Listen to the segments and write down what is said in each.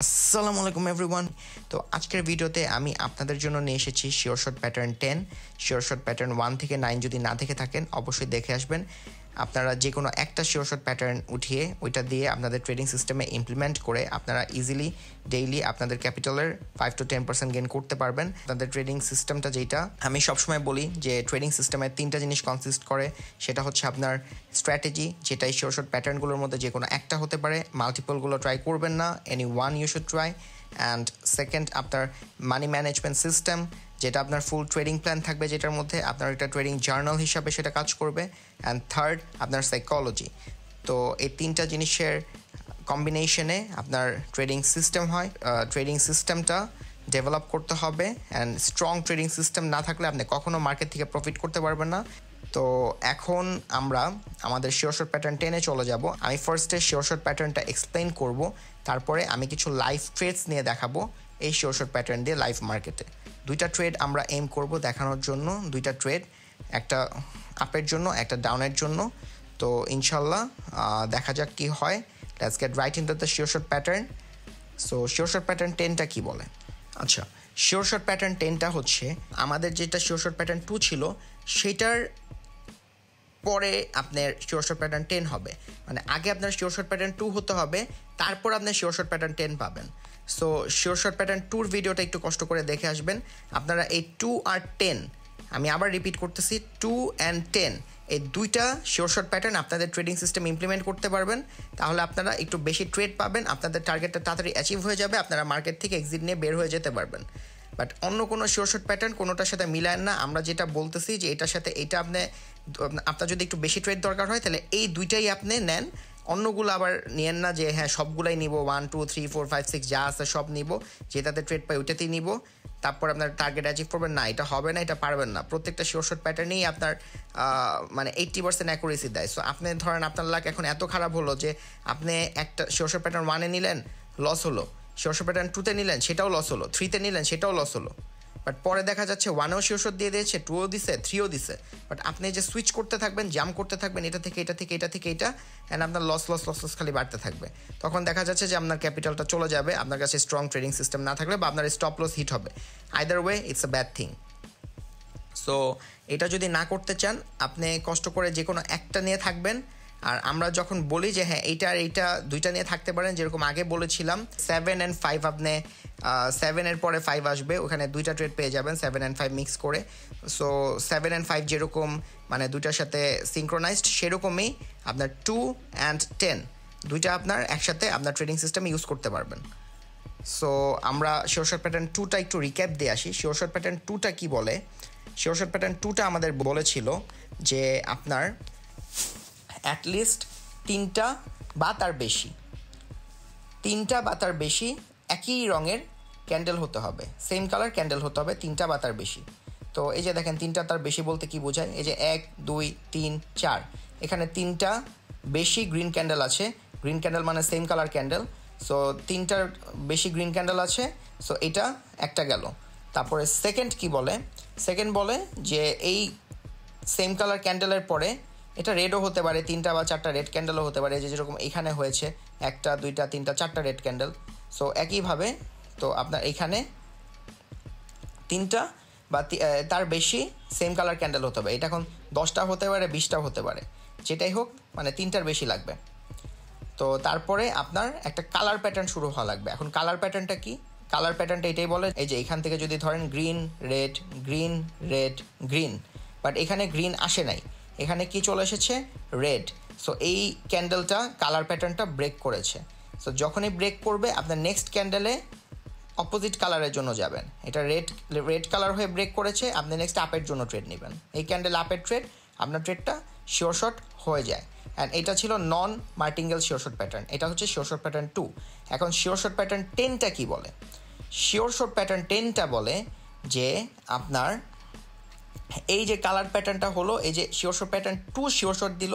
আসসালামু আলাইকুম এভরিওয়ান। তো আজকের ভিডিওতে আমি আপনাদের জন্য নিয়ে এসেছি sure shot pattern 10। Sure shot pattern 1 থেকে 9 যদি না দেখে থাকেন অবশ্যই দেখে আসবেন। আপনারা যে কোনো একটা শিওর শট প্যাটার্ন উঠিয়ে ওইটা দিয়ে আপনাদের ট্রেডিং সিস্টেমে ইমপ্লিমেন্ট করে আপনারা ইজিলি ডেইলি আপনাদের ক্যাপিটালের 5 to 10% গেইন করতে পারবেন। আপনাদের ট্রেডিং সিস্টেমটা যেটা আমি সবসময় বলি যে ট্রেডিং সিস্টেমে তিনটা জিনিস কনসিস্ট করে, সেটা হচ্ছে আপনার স্ট্র্যাটেজি, যেটা এই শিওর শট প্যাটার্নগুলোর মধ্যে যে কোনো একটা হতে পারে, মাল্টিপলগুলো ট্রাই করবেন না, anyone you should try. And second আপনার মানি ম্যানেজমেন্ট সিস্টেম, যেটা আপনার ফুল ট্রেডিং প্ল্যান থাকবে, যেটার মধ্যে আপনার একটা ট্রেডিং জার্নাল হিসাবে সেটা কাজ করবে। অ্যান্ড থার্ড আপনার সাইকোলজি। তো এই তিনটা জিনিসের কম্বিনেশনে আপনার ট্রেডিং সিস্টেম হয়। ট্রেডিং সিস্টেমটা ডেভেলপ করতে হবে, অ্যান্ড স্ট্রং ট্রেডিং সিস্টেম না থাকলে আপনি কখনো মার্কেট থেকে প্রফিট করতে পারবেন না। তো এখন আমরা আমাদের শিওর শট প্যাটার্ন 10-এ চলে যাব। আমি ফার্স্টে শিওর শট প্যাটার্নটা এক্সপ্লেইন করব, তারপরে আমি কিছু লাইভ ট্রেডস নিয়ে দেখাবো এই শিওর শট প্যাটার্ন দিয়ে লাইভ মার্কেটে। দুইটা ট্রেড আমরা এম করব দেখানোর জন্য, দুইটা ট্রেড, একটা আপের জন্য একটা ডাউনের জন্য। তো ইনশাল্লাহ দেখা যাক কি হয়। Let's get right into the sure shot pattern. So sure shot pattern 10টা কি বলে? আচ্ছা, শিওর শট প্যাটার্ন 10টা হচ্ছে আমাদের যেটা শিওর শট প্যাটার্ন 2 ছিল সেটার পরে আপনার শিওর শট প্যাটার্ন 10 হবে। মানে আগে আপনার শিওর শট প্যাটার্ন 2 হতে হবে, তারপর আপনার শিওর শট প্যাটার্ন 10 পাবেন। সো শিওর শট প্যাটার্ন 2-র ভিডিওটা একটু কষ্ট করে দেখে আসবেন। আপনারা এই 2 আর 10, আমি আবার রিপিট করতেছি, 2 and 10 এই দুইটা শিওর শট প্যাটার্ন আপনাদের ট্রেডিং সিস্টেম ইমপ্লিমেন্ট করতে পারবেন, তাহলে আপনারা একটু বেশি ট্রেড পাবেন, আপনাদের টার্গেটটা তাড়াতাড়ি অ্যাচিভ হয়ে যাবে, আপনারা মার্কেট থেকে এক্সিট নিয়ে বের হয়ে যেতে পারবেন। বাট অন্য কোনো শিওর শট প্যাটার্ন কোনোটার সাথে মিলায় না। আমরা যেটা বলতেছি যে এটার সাথে এটা আপনার যদি একটু বেশি ট্রেড দরকার হয় তাহলে এই দুইটাই আপনি নেন, অন্যগুলো আবার নিয়েন না যে হ্যাঁ সবগুলাই নিব, 1 2 3 4 5 6 যা আছে সব নিব, যেটাতে ট্রেড পাই ওইটাতেই নিব, তারপর আপনার টার্গেট অ্যাচিভ করবেন না, এটা হবে না, এটা পারবেন না। প্রত্যেকটা শিওর শট প্যাটার্নেই আপনার মানে 80% অ্যাকুরেসি দেয়। সো আপনি ধরেন আপনার লাক এখন এত খারাপ হলো যে আপনি একটা শিওর শট প্যাটার্ন 1-এ নিলেন, লস হলো, শিওর শট প্যাটার্ন 2-তে নিলেন সেটাও লস হলো, 3-তে নিলেন সেটাও লস হলো, বাট পরে দেখা যাচ্ছে 1-এও শিওর শট দিয়ে দিয়েছে, 2-ও দিছে, 3-ও দিছে, বাট আপনি যে সুইচ করতে থাকবেন, জাম্প করতে থাকবেন এটা থেকে এটা থেকে এটা থেকে এটা, অ্যান্ড আপনার লস লস লস লস খালি বাড়তে থাকবে। তখন দেখা যাচ্ছে যে আপনার ক্যাপিটালটা চলে যাবে, আপনার কাছে স্ট্রং ট্রেডিং সিস্টেম না থাকলে, বা আপনার স্টপ লস হিট হবে। Either way it's a bad thing. So এটা যদি না করতে চান, আপনি কষ্ট করে যে কোনো একটা নিয়ে থাকবেন। আর আমরা যখন বলি যে হ্যাঁ এইটা আর এইটা দুইটা নিয়ে থাকতে পারেন, যেরকম আগে বলেছিলাম 7 and 5, আপনি 7-এর পরে 5 আসবে, ওখানে দুইটা ট্রেড পেয়ে যাবেন 7 and 5 মিক্স করে। সো 7 and 5 যেরকম মানে দুইটার সাথে সিনক্রোনাইজড, সেরকমই আপনার 2 and 10 দুইটা আপনার একসাথে আপনার ট্রেডিং সিস্টেমে ইউজ করতে পারবেন। সো আমরা শিওর শট প্যাটার্ন 2টা একটু রিক্যাপ দিয়ে আসি। শিওর শট প্যাটার্ন 2টা কি বলে? শিওর শট প্যাটার্ন 2টা আমাদের বলেছিল যে আপনার অ্যাটলিস্ট তিনটা বা তার বেশি একই রঙের ক্যান্ডেল হতে হবে, সেম কালার ক্যান্ডেল হতে হবে, তিনটা বা তার বেশি। তো এই যে দেখেন তিনটা তার বেশি বলতে কি বোঝায়? এই যে 1 2 3 4, এখানে তিনটা বেশি গ্রিন ক্যান্ডেল আছে। গ্রিন ক্যান্ডেল মানে সেম কালার ক্যান্ডেল। সো তিনটার বেশি গ্রিন ক্যান্ডেল আছে, সো এটা একটা গেল। তারপরে সেকেন্ড কি বলে? সেকেন্ড বলে যে এই সেম কালার ক্যান্ডেলের পরে এটা রেডও হতে পারে, তিনটা বা চারটা রেড ক্যান্ডেলও হতে পারে, যে যেরকম এখানে হয়েছে 1 2 3 4 4টা রেড ক্যান্ডেল। সো একইভাবে তো আপনার এখানে তিনটা বা তার বেশি সেম কালার ক্যান্ডেল হতে হবে। এটা এখন 10টা হতে পারে, 20টা হতে পারে, যেটাই হোক মানে তিনটার বেশি লাগবে। তো তারপরে আপনার একটা কালার প্যাটার্ন শুরু হওয়া লাগবে। এখন কালার প্যাটার্নটা কি? কালার প্যাটার্নটা এটাই বলে, এই যে এখান থেকে যদি ধরেন green red green red green, but এখানে গ্রিন আসে নাই, এখানে কি চলে এসেছে? রেড। সো এই ক্যান্ডেলটা কালার প্যাটার্নটা ব্রেক করেছে। সো যখনই ব্রেক করবে আপনার নেক্সট ক্যান্ডেলে অপোজিট কালারের জন্য যাবেন। এটা রেড কালার হয়ে ব্রেক করেছে, আপনি নেক্সট আপের জন্য ট্রেড নেবেন। এই ক্যান্ডেল আপের ট্রেড, আপনার ট্রেডটা শিওর শট হয়ে যায়। অ্যান্ড এটা ছিল নন মার্টিঙ্গেল শিওর শট প্যাটার্ন, এটা হচ্ছে শিওর শট প্যাটার্ন 2। এখন শিওর শট প্যাটার্ন 10টা কি বলে? শিওর শট প্যাটার্ন 10টা বলে যে আপনার এই যে কালার প্যাটার্নটা হলো, এই যে sure shot pattern 2 sure shot দিল,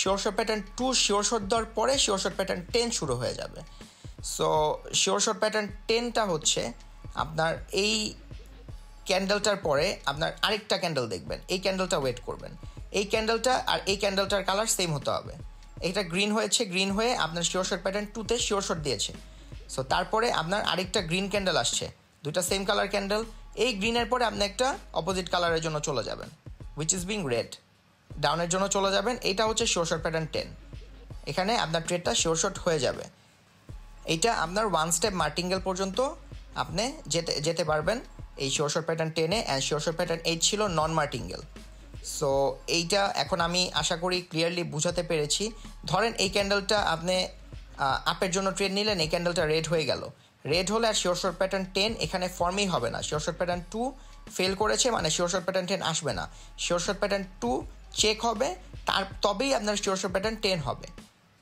sure shot pattern 2 sure shot দেওয়ার পরে শিওর শট প্যাটার্ন 10 শুরু হয়ে যাবে। সো শিওর শট প্যাটার্ন 10টা হচ্ছে আপনার এই ক্যান্ডেলটার পরে আপনার আরেকটা ক্যান্ডেল দেখবেন, এই ক্যান্ডেলটা ওয়েট করবেন, এই ক্যান্ডেলটা আর এই ক্যান্ডেলটার কালার সেম হতে হবে। এটা গ্রিন হয়েছে, গ্রিন হয়ে আপনার শিওর শট প্যাটার্ন 2-তে শিওর শট দিয়েছে, সো তারপরে আপনার আরেকটা গ্রিন ক্যান্ডেল আসছে, দুইটা সেম কালার ক্যান্ডেল। এই গ্রিনের পরে আপনি একটা অপোজিট কালারের জন্য চলে যাবেন, হুইচ ইজ বিং রেড, ডাউনের জন্য চলে যাবেন। এইটা হচ্ছে শিওর শট প্যাটার্ন 10। এখানে আপনার ট্রেডটা শিওর শট হয়ে যাবে। এইটা আপনার ওয়ান স্টেপ মার্টিঙ্গেল পর্যন্ত আপনি যেতে পারবেন এই শিওর শট প্যাটার্ন 10-এ। অ্যান্ড শিওর শট প্যাটার্ন 8 ছিল নন মার্টিঙ্গেল। সো এইটা এখন আমি আশা করি ক্লিয়ারলি বুঝাতে পেরেছি। ধরেন এই ক্যান্ডেলটা আপনি আপের জন্য ট্রেড নিলেন, এই ক্যান্ডেলটা রেড হয়ে গেল। রেড হলে আর শিওর শট প্যাটার্ন 10 এখানে ফর্মই হবে না। শিওর শট প্যাটার্ন 2 ফেল করেছে, মানে শিওর শট প্যাটার্ন 10 আসবে না। শিওর শট প্যাটার্ন 2 চেক হবে, তবেই আপনার শিওর শট প্যাটার্ন 10 হবে।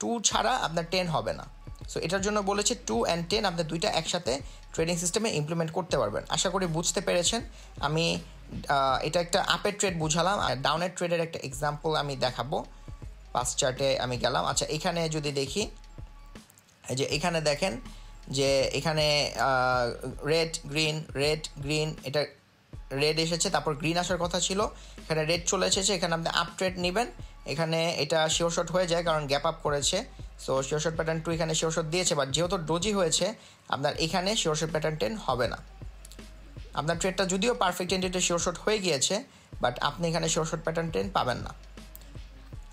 2 ছাড়া আপনার 10 হবে না। সো এটার জন্য বলেছে 2 অ্যান্ড 10 আপনি দুইটা একসাথে ট্রেডিং সিস্টেমে ইমপ্লিমেন্ট করতে পারবেন। আশা করি বুঝতে পেরেছেন। আমি এটা একটা আপের ট্রেড বুঝালাম, আর ডাউনের ট্রেডের একটা এক্সাম্পল আমি দেখাবো। পাস্ট চার্টে আমি গেলাম। আচ্ছা, এখানে যদি দেখি, এই যে এখানে দেখেন যে এখানে রেড গ্রিন, এটা রেড এসেছে, তারপর গ্রিন আসার কথা ছিল, এখানে রেড চলে এসেছে। এখানে আপনি আপ ট্রেড নেবেন, এখানে এটা শিওর শট হয়ে যায় কারণ গ্যাপ আপ করেছে। সো শিওর শট প্যাটার্ন 2 এখানে শিওর শট দিয়েছে, বাট যেহেতু ডোজি হয়েছে আপনার এখানে শিওর শট প্যাটার্ন 10 হবে না। আপনার ট্রেডটা যদিও পারফেক্ট এন্ট্রিতে শিওর শট হয়ে গিয়েছে, বাট আপনি এখানে শিওর শট প্যাটার্ন 10 পাবেন না।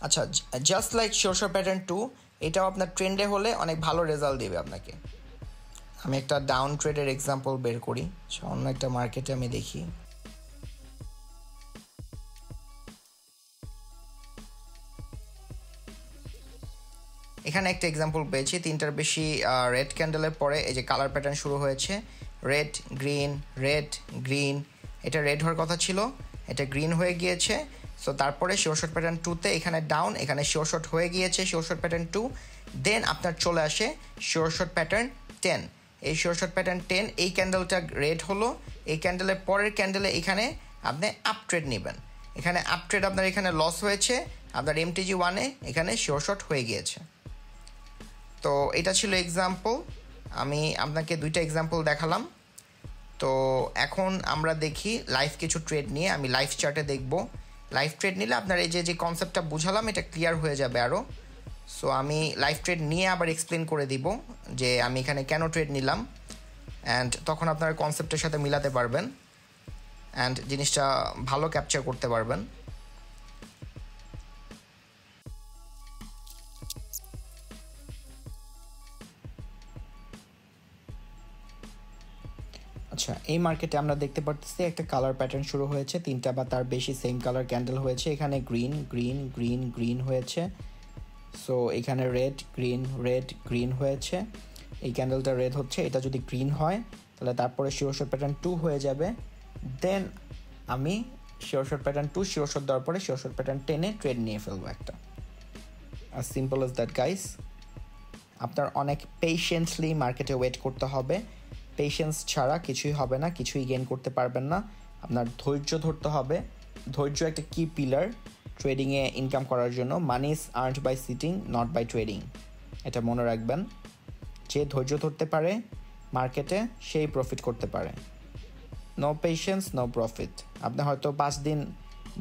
আচ্ছা, just like sure shot pattern 2, এটাও আপনার ট্রেন্ডে হলে অনেক ভালো রেজাল্ট দেবে আপনাকে। আমি একটা ডাউন ট্রেডের এক্সাম্পল বের করি, অন্য একটা মার্কেটে আমি দেখি। এখানে একটা এক্সাম্পল পেয়েছি, 3টার বেশি রেড ক্যান্ডেলের পরে এই যে কালার প্যাটার্ন শুরু হয়েছে, রেড গ্রিন। এটা রেড হওয়ার কথা ছিল, এটা গ্রিন হয়ে গিয়েছে। সো তারপরে শিওর শট প্যাটার্ন 2-তে এখানে ডাউন, এখানে শিওর শট হয়ে গিয়েছে শিওর শট প্যাটার্ন 2। দেন আপনার চলে আসে শিওর শট প্যাটার্ন 10। এই শিওর শট প্যাটার্ন 10, এই ক্যান্ডেলটা রেড হলো, এই ক্যান্ডেলের পরের ক্যান্ডেলে এখানে আপনি আপ ট্রেড নেবেন। এখানে আপ ট্রেড আপনার এখানে লস হয়েছে, আপনার MTG 1-এ এখানে শিওর শট হয়ে গিয়েছে। তো এটা ছিল এক্সাম্পল, আমি আপনাকে দুইটা এক্সাম্পল দেখালাম। তো এখন আমরা দেখি লাইভ কিছু ট্রেড নিয়ে। আমি লাইভ চার্টে দেখব। লাইভ ট্রেড নিলে আপনার এই যে কনসেপ্টটা বুঝালাম এটা ক্লিয়ার হয়ে যাবে আরও। সো আমি লাইভ ট্রেড নিয়ে আবার এক্সপ্লেন করে দিব যে আমি এখানে কেন ট্রেড নিলাম, অ্যান্ড তখন আপনার কনসেপ্টের সাথে মিলাতে পারবেন অ্যান্ড জিনিসটা ভালো ক্যাপচার করতে পারবেন। আচ্ছা, এই মার্কেটে আমরা দেখতে পাচ্ছি একটা কালার প্যাটার্ন শুরু হয়েছে, 3টা বা তার বেশি সেম কালার ক্যান্ডেল হয়েছে। এখানে গ্রিন হয়েছে। সো এখানে রেড গ্রিন হয়েছে। এই ক্যান্ডেলটা রেড হচ্ছে, এটা যদি গ্রিন হয় তাহলে তারপরে শিওর শট প্যাটার্ন 2 হয়ে যাবে। দেন আমি sure shot pattern 2 sure shot দেওয়ার পরে শিওর শট প্যাটার্ন 10-এ ট্রেড নিয়ে ফেলবো একটা। আর সিম্পল এজ দ্যাট গাইস। আপনার অনেক পেশেন্টলি মার্কেটে ওয়েট করতে হবে। পেশেন্স ছাড়া কিছুই হবে না, কিছুই গেইন করতে পারবেন না। আপনার ধৈর্য ধরতে হবে। ধৈর্য একটা কি পিলার ট্রেডিংয়ে ইনকাম করার জন্য। Money is earned by sitting, not by trading. এটা মনে রাখবেন। যে ধৈর্য ধরতে পারে মার্কেটে সেই প্রফিট করতে পারে। No patience no profit. আপনি হয়তো 5 দিন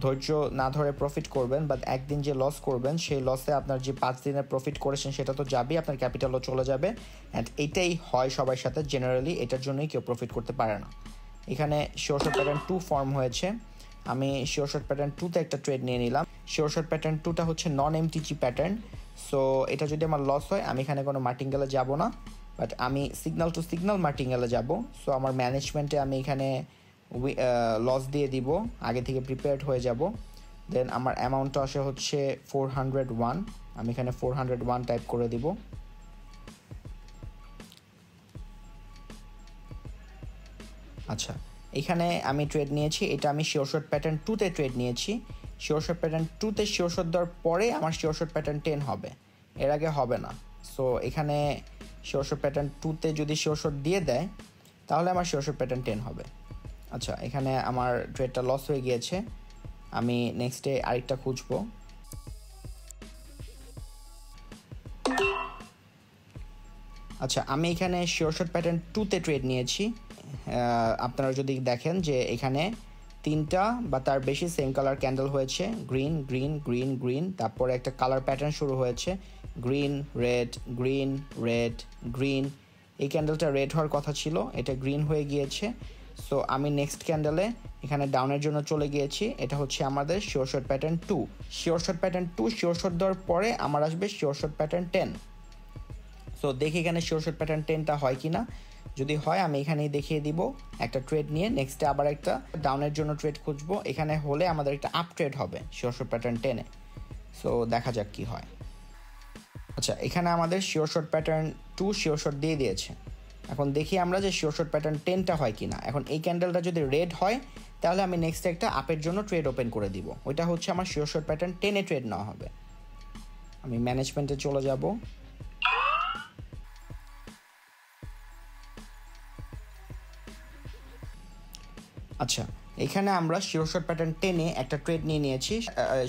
ধৈর্য না ধরে প্রফিট করবেন, বাট একদিন যে লস করবেন সেই লসে আপনার যে 5 দিনের প্রফিট করেছেন সেটা তো যাবেই, আপনার ক্যাপিটালও চলে যাবে। অ্যান্ড এটাই হয় সবার সাথে জেনারেলি, এটার জন্যই কেউ প্রফিট করতে পারে না। এখানে শিওর শট প্যাটার্ন 2 ফর্ম হয়েছে। আমি শিওর শট প্যাটার্ন 2-তে একটা ট্রেড নিয়ে নিলাম। শিওর শট প্যাটার্ন 2টা হচ্ছে নন MTG প্যাটার্ন। সো এটা যদি আমার লস হয় আমি এখানে কোনো মার্টিঙ্গেলে যাব না, বাট আমি সিগন্যাল টু সিগন্যাল মার্টিঙ্গেলে যাব। সো আমার ম্যানেজমেন্টে আমি এখানে লস দিয়ে দিব, আগে থেকে প্রিপেয়ার্ড হয়ে যাব। দেন আমার অ্যামাউন্টটা আসে হচ্ছে 401। আমি এখানে 401 টাইপ করে দিব। আচ্ছা, এখানে আমি ট্রেড নিয়েছি, এটা আমি শিওর শট প্যাটার্ন 2-তে ট্রেড নিয়েছি। শিওর শট প্যাটার্ন 2-তে শিওর শট দেওয়ার পরে আমার শিওর শট প্যাটার্ন 10 হবে, এর আগে হবে না। সো এখানে শিওর শট প্যাটার্ন 2-তে যদি শিওর শট দিয়ে দেয় তাহলে আমার শিওর শট প্যাটার্ন 10 হবে। আচ্ছা, এখানে আমার ট্রেডটা লস হয়ে গিয়েছে, আমি নেক্সটে আরেকটা খুঁজবো। আচ্ছা, আমি এখানে শিওর শট প্যাটার্ন 2-তে ট্রেড নিয়েছি। আপনারা যদি দেখেন যে এখানে 3টা বা তার বেশি সেম কালার ক্যান্ডেল হয়েছে, গ্রিন, তারপরে একটা কালার প্যাটার্ন শুরু হয়েছে গ্রিন রেড গ্রিন। এই ক্যান্ডেলটা রেড হওয়ার কথা ছিল, এটা গ্রিন হয়ে গিয়েছে। সো আমি নেক্সট ক্যান্ডেলে এখানে ডাউনের জন্য চলে গিয়েছি। এটা হচ্ছে আমাদের sure shot pattern 2। Sure shot pattern 2 sure shot দেওয়ার পরে আমার আসবে শিওর শট প্যাটার্ন 10। সো দেখি এখানে শিওর শট প্যাটার্ন 10টা হয় কি না। যদি হয় আমি এখানেই দেখিয়ে দিব একটা ট্রেড নিয়ে। নেক্সটে আবার একটা ডাউনের জন্য ট্রেড খুঁজবো। এখানে হলে আমাদের একটা আপ ট্রেড হবে শিওর শট প্যাটার্ন 10-এ। সো দেখা যাক কি হয়। আচ্ছা, এখানে আমাদের sure shot pattern 2 sure shot দিয়ে দিয়েছে। এখন দেখি আমরা যে শিওর শট প্যাটার্ন 10টা হয় কি না। এখন এই ক্যান্ডেলটা যদি রেড হয় তাহলে আমি নেক্সট একটা আপের জন্য ট্রেড ওপেন করে দিব। ওইটা হচ্ছে আমার শিওর শট প্যাটার্ন 10-এ ট্রেড নেওয়া হবে। আমি ম্যানেজমেন্টে চলে যাব। আচ্ছা, এখানে আমরা শিওর শট প্যাটার্ন 10-এ একটা ট্রেড নিয়ে নিয়েছি।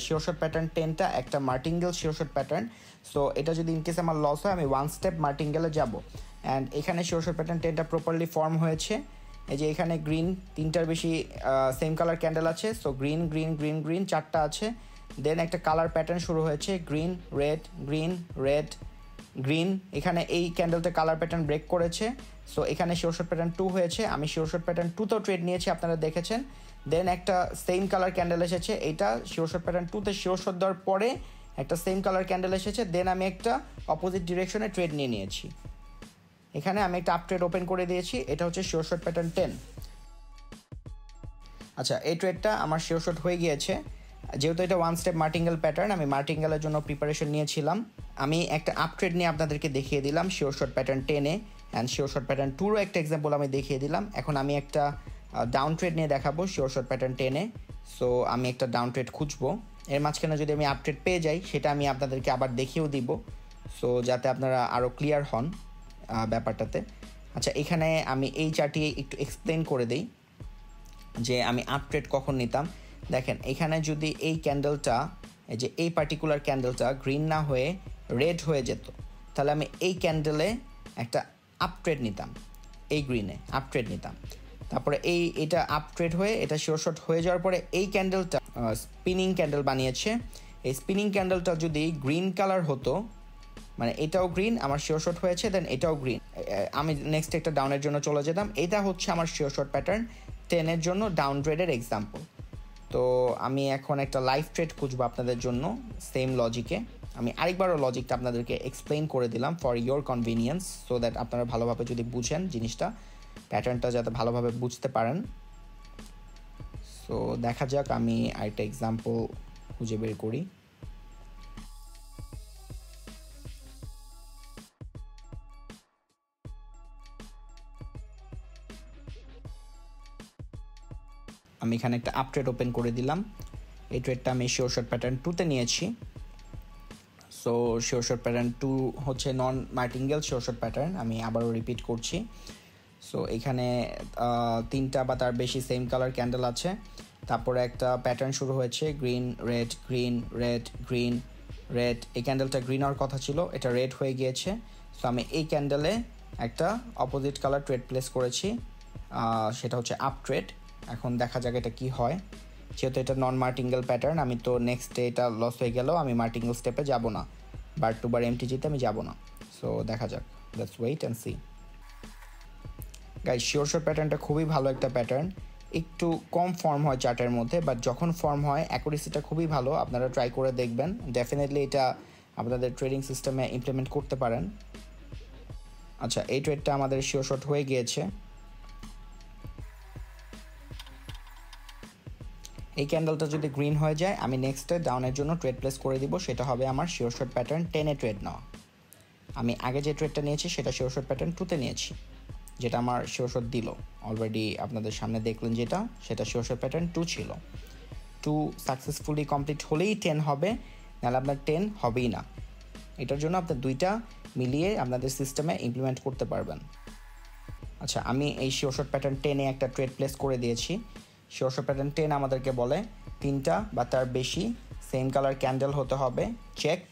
শিওর শট প্যাটার্ন 10টা একটা martingale sure shot pattern. So এটা যদি ইনকেস আমার লস হয় আমি ওয়ান স্টেপ মার্টিঙ্গেলে যাব। অ্যান্ড এখানে শিওর শট প্যাটার্ন 10টা প্রপারলি ফর্ম হয়েছে। এই যে এখানে গ্রিন 3টার বেশি সেম কালার ক্যান্ডেল আছে। So green green green green 4টা আছে। দেন একটা কালার প্যাটার্ন শুরু হয়েছে, green red green red green. এখানে এই ক্যান্ডেলটা কালার প্যাটার্ন ব্রেক করেছে। সো এখানে শিওর শট প্যাটার্ন 2 হয়েছে। আমি শিওর শট প্যাটার্ন 2তেও ট্রেড নিয়েছি, আপনারা দেখেছেন। দেন একটা সেম কালার ক্যান্ডেল এসেছে, এইটা শিওর শট প্যাটার্ন 2তে শিওর শট দেওয়ার পরে একটা সেম কালার ক্যান্ডেল এসেছে। দেন আমি একটা অপোজিট ডিরেকশনে ট্রেড নিয়ে নিয়েছি। এখানে আমি একটা আপ ট্রেড ওপেন করে দিয়েছি। এটা হচ্ছে শিওর শট প্যাটার্ন 10। আচ্ছা, এই ট্রেডটা আমার শিওর শট হয়ে গিয়েছে। যেহেতু এটা ওয়ান স্টেপ মার্টিঙ্গেল প্যাটার্ন, আমি মার্টিঙ্গেলের জন্য প্রিপারেশন নিয়েছিলাম। আমি একটা আপ ট্রেড নিয়ে আপনাদেরকে দেখিয়ে দিলাম শিওর শট প্যাটার্ন 10-এ। অ্যান্ড শিওর শট প্যাটার্ন 2-রও একটা এক্সাম্পল আমি দেখিয়ে দিলাম। এখন আমি একটা ডাউন ট্রেড নিয়ে দেখাবো শিওর শট প্যাটার্ন 10-এ। সো আমি একটা ডাউন ট্রেড খুঁজবো। এর মাঝখানে যদি আমি আপ ট্রেড পেয়ে যাই সেটা আমি আপনাদেরকে আবার দেখিয়েও দিব, সো যাতে আপনারা আরও ক্লিয়ার হন ব্যাপারটাতে। আচ্ছা, এখানে আমি এই চার্টটি একটু এক্সপ্লেন করে দিই যে আমি আপ ট্রেড কখন নিতাম। দেখেন, এখানে যদি এই ক্যান্ডেলটা, এই যে এই পার্টিকুলার ক্যান্ডেলটা গ্রিন না হয়ে রেড হয়ে যেত, তাহলে আমি এই ক্যান্ডেলে একটা আপ ট্রেড নিতাম, এই গ্রিনে আপ ট্রেড নিতাম। তারপরে এটা আপ ট্রেড হয়ে এটা শিওর শট হয়ে যাওয়ার পরে এই ক্যান্ডেলটা স্পিনিং ক্যান্ডেল বানিয়েছে। এই স্পিনিং ক্যান্ডেলটা যদি গ্রিন কালার হতো, মানে এটাও গ্রিন, আমার শিওর শট হয়েছে, দেন এটাও গ্রিন, আমি নেক্সট একটা ডাউনের জন্য চলে যেতাম। এটা হচ্ছে আমার শিওর শট প্যাটার্ন 10-এর জন্য ডাউন ট্রেডের এক্সাম্পল। তো আমি এখন একটা লাইভ ট্রেড খুঁজবো আপনাদের জন্য সেম লজিকে। আমি আরেকবারও লজিকটা আপনাদেরকে এক্সপ্লেন করে দিলাম for your convenience, so that আপনারা ভালোভাবে যদি বুঝেন জিনিসটা, প্যাটার্নটা যাতে ভালোভাবে বুঝতে পারেন। সো দেখা যাক, আমি আরেকটা এক্সাম্পল খুঁজে বের করি। আমি এখানে একটা আপ ট্রেড ওপেন করে দিলাম। এই ট্রেডটা আমি শিওর শট প্যাটার্ন 2-তে নিয়েছি। সো শিওর শট প্যাটার্ন 2 হচ্ছে নন মার্টিঙ্গেল শিওর শট প্যাটার্ন, আমি আবারও রিপিট করছি। সো এখানে 3টা বা তার বেশি সেম কালার ক্যান্ডেল আছে। তারপরে একটা প্যাটার্ন শুরু হয়েছে, green red green red green red. এই ক্যান্ডেলটা গ্রিন হওয়ার কথা ছিল, এটা রেড হয়ে গিয়েছে। সো আমি এই ক্যান্ডেলে একটা অপোজিট কালার ট্রেড প্লেস করেছি, সেটা হচ্ছে আপ ট্রেড। এখন দেখা যাক এটা কি হয়। যেহেতু এটা নন মার্টিঙ্গেল প্যাটার্ন, আমি তো নেক্সট ডে এটা লস হয়ে গেলেও আমি মার্টিঙ্গেল স্টেপে যাব না, বার টু বার এমটিজিতে আমি যাব না। সো দেখা যাক, let's wait and see. Guys, sure shot প্যাটার্নটা খুবই ভালো একটা প্যাটার্ন। একটু কম ফর্ম হয় চার্টের মধ্যে, বাট যখন ফর্ম হয় অ্যাকুরেসিটা খুবই ভালো। আপনারা ট্রাই করে দেখবেন, ডেফিনেটলি এটা আপনাদের ট্রেডিং সিস্টেমে ইমপ্লিমেন্ট করতে পারেন। আচ্ছা, এই ট্রেডটা আমাদের শিওর শট হয়ে গিয়েছে। এই ক্যান্ডেলটা যদি গ্রিন হয়ে যায় আমি নেক্সটে ডাউনের জন্য ট্রেড প্লেস করে দিব, সেটা হবে আমার শিওর শট প্যাটার্ন 10-এ ট্রেড নেওয়া। আমি আগে যে ট্রেডটা নিয়েছি সেটা শিওর শট প্যাটার্ন 2-তে নিয়েছি, যেটা আমার শিওর শট দিল। অলরেডি আপনাদের সামনে দেখলেন যেটা, সেটা শিওর শট প্যাটার্ন 2 ছিল। 2 সাকসেসফুলি কমপ্লিট হলেই 10 হবে, নাহলে আপনার 10 হবেই না। এটার জন্য আপনার 2টা মিলিয়ে আপনাদের সিস্টেমে ইমপ্লিমেন্ট করতে পারবেন। আচ্ছা, আমি এই শিওর শট প্যাটার্ন 10-এ একটা ট্রেড প্লেস করে দিয়েছি। শিওর শট প্যাটার্ন 10 আমাদেরকে বলে 3টা বা তার বেশি সেম কালার ক্যান্ডেল হতে হবে চেকড।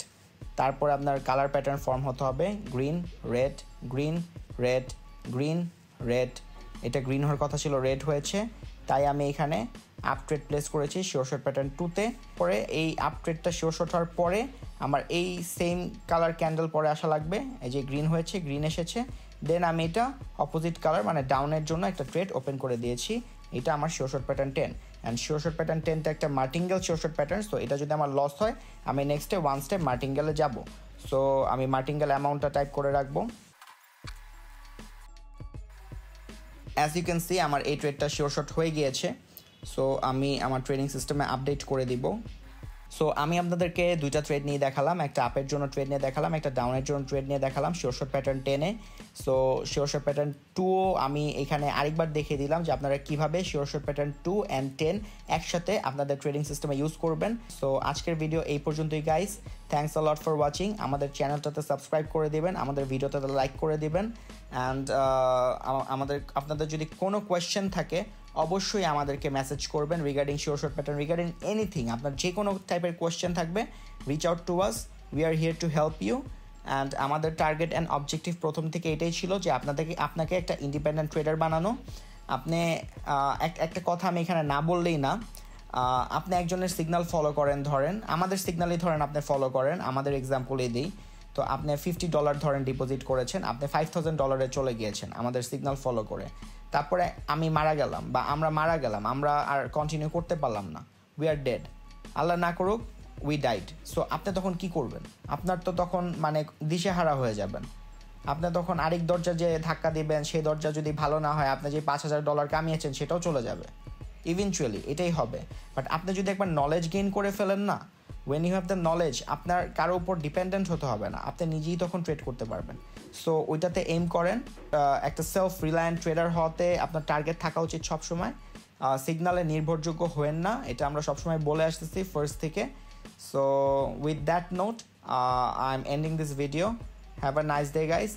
তারপর আপনার কালার প্যাটার্ন ফর্ম হতে হবে green red green red green red. এটা গ্রিন হওয়ার কথা ছিল, রেড হয়েছে, তাই আমি এখানে আপ ট্রেড প্লেস করেছি শিওর শট প্যাটার্ন 2-তে। পরে এই আপ ট্রেডটা শিওর শট হওয়ার পরে আমার এই সেম কালার ক্যান্ডেল পরে আসা লাগবে। এই যে গ্রিন হয়েছে, গ্রিন এসেছে, দেন আমি এটা অপোজিট কালার মানে ডাউনের জন্য একটা ট্রেড ওপেন করে দিয়েছি। এটা আমার sure shot pattern 10 and sure shot pattern 10টা একটা martingale sure shot pattern. So এটা যদি আমার লস হয় আমি নেক্সটে ওয়ান স্টেপ মার্টিঙ্গেলে যাব। সো আমি মার্টিঙ্গেল অ্যামাউন্টটা টাইপ করে রাখবো। অ্যাজ ইউ ক্যান সি আমার এই ট্রেডটা শিওর শট হয়ে গিয়েছে। সো আমি আমার ট্রেডিং সিস্টেমে আপডেট করে দিব। সো আমি আপনাদেরকে দুইটা ট্রেড নিয়ে দেখালাম, একটা আপের জন্য ট্রেড নিয়ে দেখালাম, একটা ডাউনের জন্য ট্রেড নিয়ে দেখালাম শিওর শট প্যাটার্ন 10-এ। সো শিওর শট প্যাটার্ন 2ও আমি এখানে আরেকবার দেখিয়ে দিলাম যে আপনারা কীভাবে শিওর শট প্যাটার্ন 2 অ্যান্ড 10 একসাথে আপনাদের ট্রেডিং সিস্টেমে ইউজ করবেন। সো আজকের ভিডিও এই পর্যন্তই guys. Thanks a lot for watching. আমাদের চ্যানেলটাতে সাবস্ক্রাইব করে দিবেন, আমাদের ভিডিওটাতে লাইক করে দিবেন অ্যান্ড আপনাদের যদি কোনো কোয়েশ্চেন থাকে অবশ্যই আমাদেরকে মেসেজ করবেন regarding sure shot pattern, regarding anything. আপনার যে কোনো টাইপের কোয়েশ্চেন থাকবে, reach out to us, we are here to help you. And আমাদের টার্গেট অ্যান্ড অবজেক্টিভ প্রথম থেকে এটাই ছিল যে আপনাকে একটা ইন্ডিপেন্ডেন্ট ট্রেডার বানানো। আপনি একটা কথা আমি এখানে না বললেই না, আপনি একজনের সিগন্যাল ফলো করেন, ধরেন আমাদের সিগন্যালই ধরেন আপনি ফলো করেন, আমাদের এক্সাম্পলেই দিই। তো আপনি $50 ধরেন ডিপোজিট করেছেন, আপনি $5,000 চলে গিয়েছেন আমাদের সিগন্যাল ফলো করে। তারপরে আমি মারা গেলাম বা আমরা মারা গেলাম, আমরা আর কন্টিনিউ করতে পারলাম না, উই আর ডেড, আল্লাহ না করুক উই ডাইড। সো আপনি তখন কি করবেন? আপনার তো তখন মানে দিশেহারা হয়ে যাবেন। আপনি তখন আরেক দরজা যে ধাক্কা দিবেন, সেই দরজা যদি ভালো না হয়, আপনি যে $5,000 কামিয়েছেন সেটাও চলে যাবে ইভেনচুয়ালি, এটাই হবে। বাট আপনি যদি একবার নলেজ গেইন করে ফেলেন না, when you have the knowledge, আপনার কারো উপর ডিপেন্ডেন্ট হতে হবে না, আপনি নিজেই তখন ট্রেড করতে পারবেন। সো ওইটাতে এইম করেন। একটা সেলফ রিলায়েন্ট ট্রেডার হওয়াতে আপনার টার্গেট থাকা উচিত সবসময়। সিগনালে নির্ভরযোগ্য হয়েন না, এটা আমরা সবসময় বলে আসতেছি ফার্স্ট থেকে। So with that note I am ending this video. Have a nice day guys.